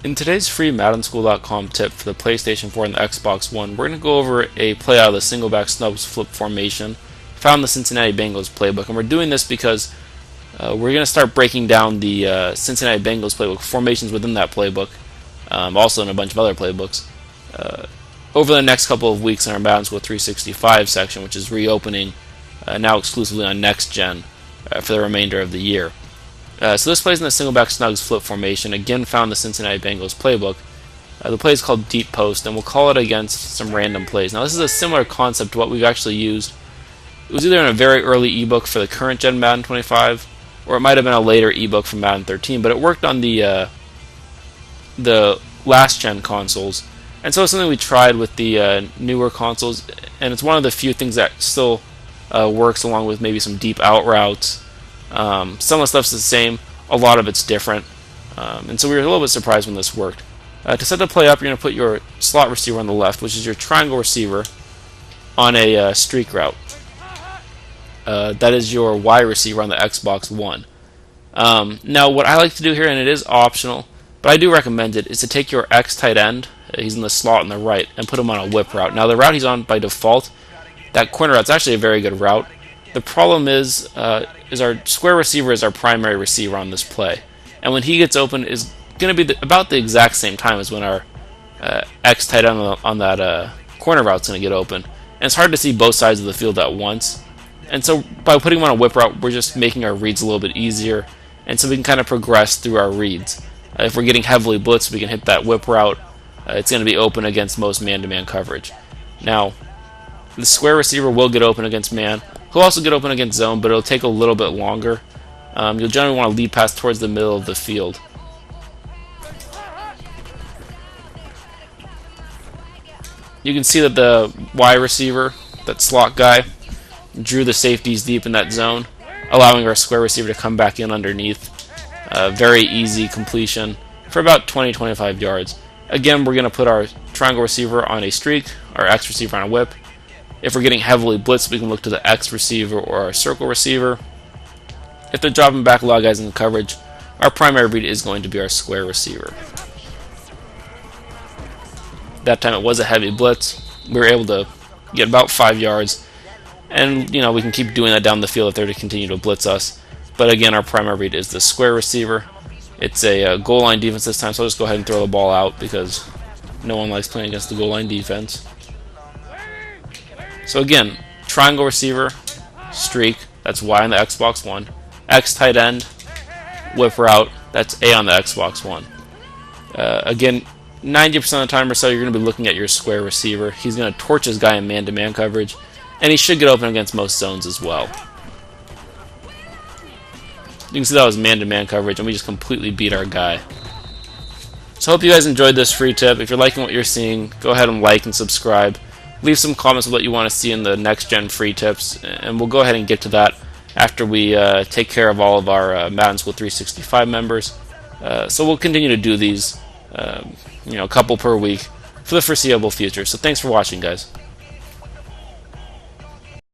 In today's free MaddenSchool.com tip for the PlayStation 4 and the Xbox One, we're going to go over a play out of the Singleback Snugs flip formation found in the Cincinnati Bengals playbook. And we're doing this because we're going to start breaking down the Cincinnati Bengals playbook, formations within that playbook, also in a bunch of other playbooks, over the next couple of weeks in our Madden School 365 section, which is reopening now exclusively on Next Gen for the remainder of the year. So this plays in the Singleback Snugs flip formation, again found in the Cincinnati Bengals playbook. The play is called Deep Post, and we'll call it against some random plays. Now this is a similar concept to what we've actually used. It was either in a very early ebook for the current gen Madden 25, or it might have been a later ebook from Madden 13, but it worked on the last gen consoles. And so it's something we tried with the newer consoles, and it's one of the few things that still works, along with maybe some deep out routes. Some of the stuff's the same, a lot of it's different, and so we were a little bit surprised when this worked. To set the play up, you're going to put your slot receiver on the left, which is your triangle receiver, on a streak route. That is your Y receiver on the Xbox One. Now what I like to do here, and it is optional, but I do recommend it, is to take your X tight end, he's in the slot on the right, and put him on a whip route. Now the route he's on by default, that corner route's actually a very good route. The problem is our square receiver is our primary receiver on this play, and when he gets open is going to be about the exact same time as when our X tight end on that corner route is going to get open, and it's hard to see both sides of the field at once. And so by putting him on a whip route, we're just making our reads a little bit easier, and so we can kind of progress through our reads. If we're getting heavily blitzed, we can hit that whip route. It's going to be open against most man-to-man coverage. Now, the square receiver will get open against man. He'll also get open against zone, but it'll take a little bit longer. You'll generally want to lead pass towards the middle of the field. You can see that the Y receiver, that slot guy, drew the safeties deep in that zone, allowing our square receiver to come back in underneath. Very easy completion for about 20-25 yards. Again, we're going to put our triangle receiver on a streak, our X receiver on a whip. If we're getting heavily blitzed, we can look to the X receiver or our circle receiver. If they're dropping back a lot of guys in coverage, our primary read is going to be our square receiver. That time it was a heavy blitz. We were able to get about 5 yards, and we can keep doing that down the field if they're to continue to blitz us. But again, our primary read is the square receiver. It's a goal line defense this time, so I'll just go ahead and throw the ball out because no one likes playing against the goal line defense. So again, triangle receiver, streak, that's Y on the Xbox One. X tight end, whip route, that's A on the Xbox One. Again, 90% of the time or so, you're going to be looking at your square receiver. He's going to torch his guy in man-to-man coverage, and he should get open against most zones as well. You can see that was man-to-man coverage, and we just completely beat our guy. So I hope you guys enjoyed this free tip. If you're liking what you're seeing, go ahead and like and subscribe. Leave some comments of what you want to see in the next-gen free tips, and we'll go ahead and get to that after we take care of all of our Madden School 365 members. So we'll continue to do these, a couple per week for the foreseeable future. So thanks for watching, guys.